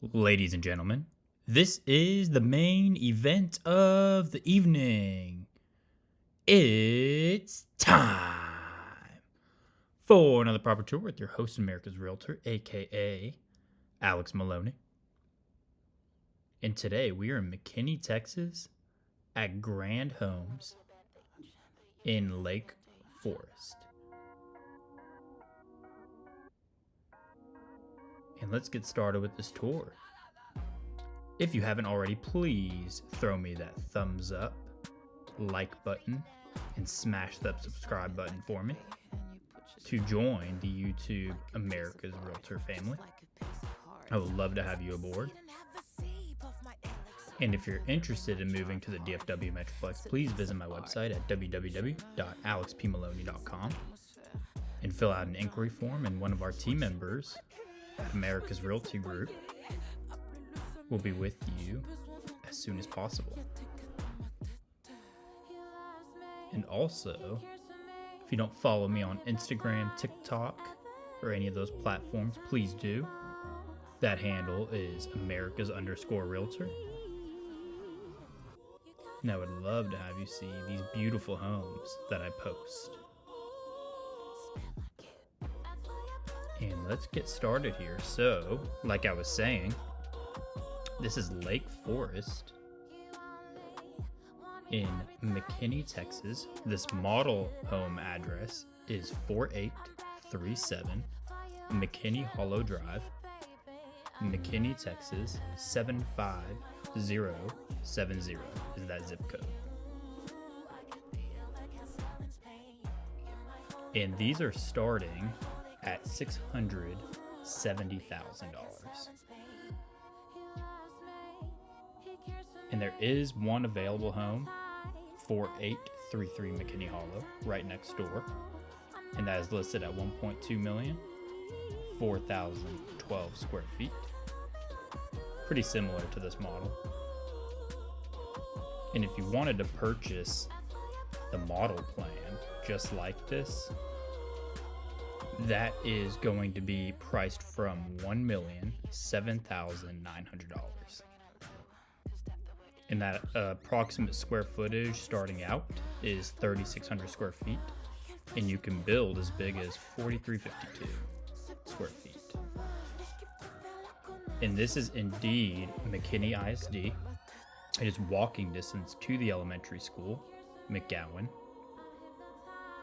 Ladies and gentlemen, this is the main event of the evening. It's time for another proper tour with your host, America's Realtor, aka Alex Maloney. And today we are in McKinney, Texas at Grand Homes in Lake Forest. And let's get started with this tour. If you haven't already, please throw me that thumbs up, like button, and smash that subscribe button for me to join the YouTube America's Realtor family. I would love to have you aboard. And if you're interested in moving to the DFW Metroplex, please visit my website at www.alexpmaloney.com and fill out an inquiry form, and one of our team members at America's Realty Group will be with you as soon as possible. And also, if you don't follow me on Instagram, TikTok, or any of those platforms, please do. That handle is Americas_Realtor. And I would love to have you see these beautiful homes that I post. And let's get started here. So, like I was saying, this is Lake Forest in McKinney, Texas. This model home address is 4837 McKinney Hollow Drive, McKinney, Texas 75070 is that zip code. And these are starting at $670,000. And there is one available home, 4833 McKinney Hollow, right next door. And that is listed at $1.2 million, 4,012 square feet. Pretty similar to this model. And if you wanted to purchase the model plan just like this, that is going to be priced from $1,007,900. And that approximate square footage starting out is 3,600 square feet, and you can build as big as 4,352 square feet. And this is indeed McKinney ISD. It is walking distance to the elementary school, McGowan.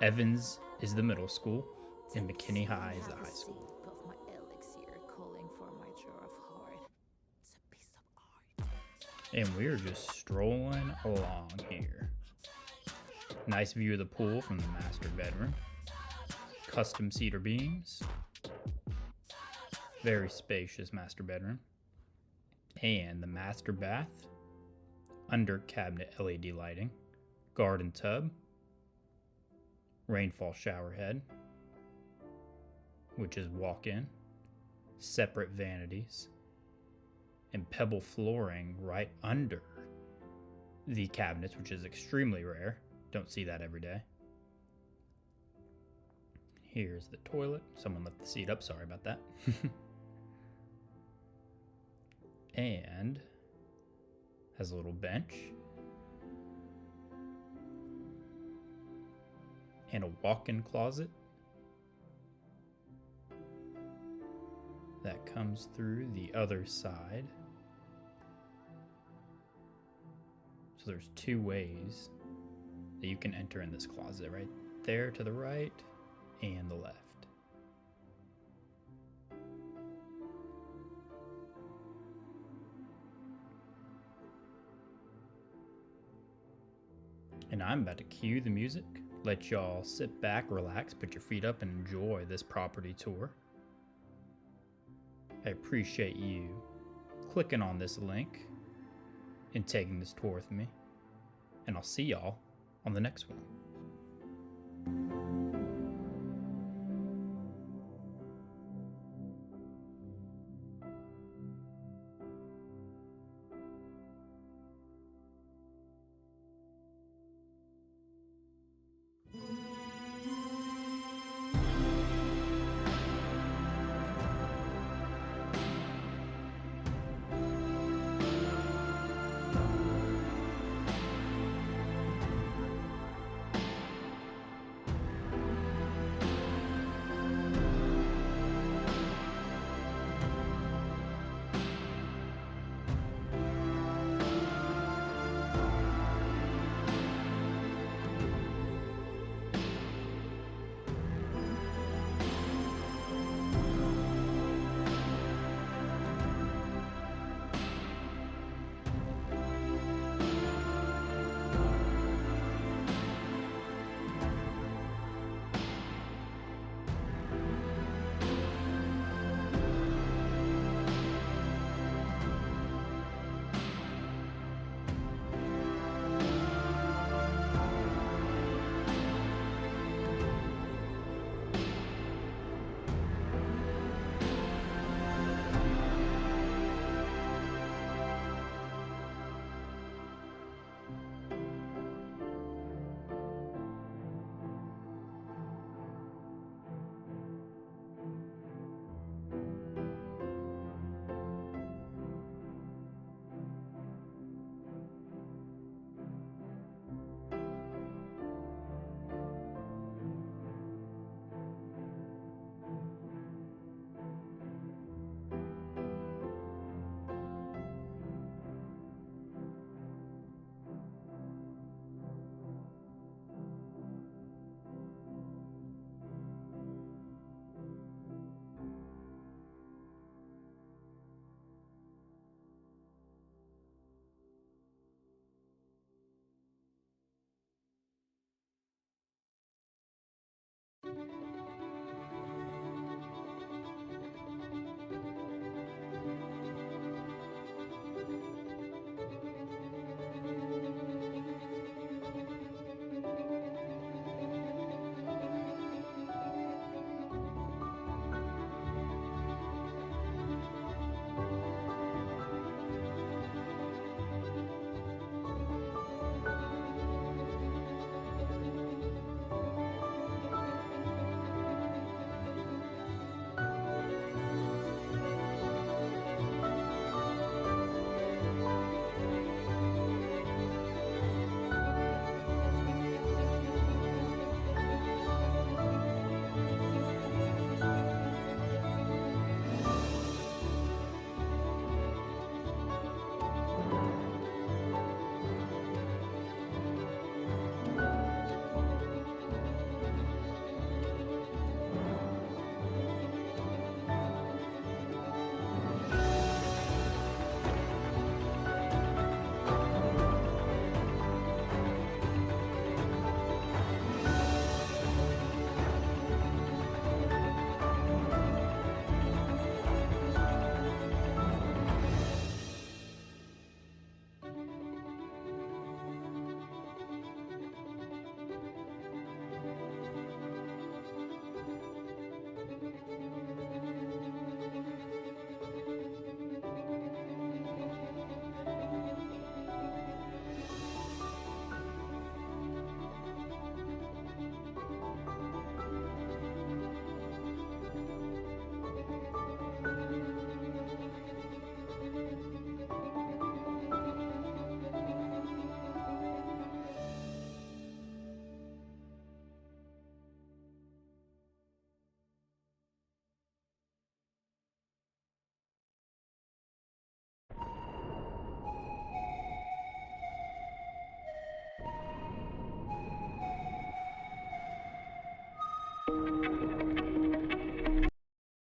Evans is the middle school, and McKinney High is the high school. And we're just strolling along here. Nice view of the pool from the master bedroom. Custom cedar beams. Very spacious master bedroom. And the master bath. Under cabinet LED lighting. Garden tub. Rainfall shower head, which is walk-in. Separate vanities. And pebble flooring right under the cabinets, which is extremely rare. Don't see that every day. Here's the toilet. Someone left the seat up. Sorry about that. And has a little bench. And a walk-in closet that comes through the other side. So there's two ways that you can enter in this closet, right there to the right and the left. And I'm about to cue the music. Let y'all sit back, relax, put your feet up, and enjoy this property tour. I appreciate you clicking on this link and taking this tour with me. And I'll see y'all on the next one.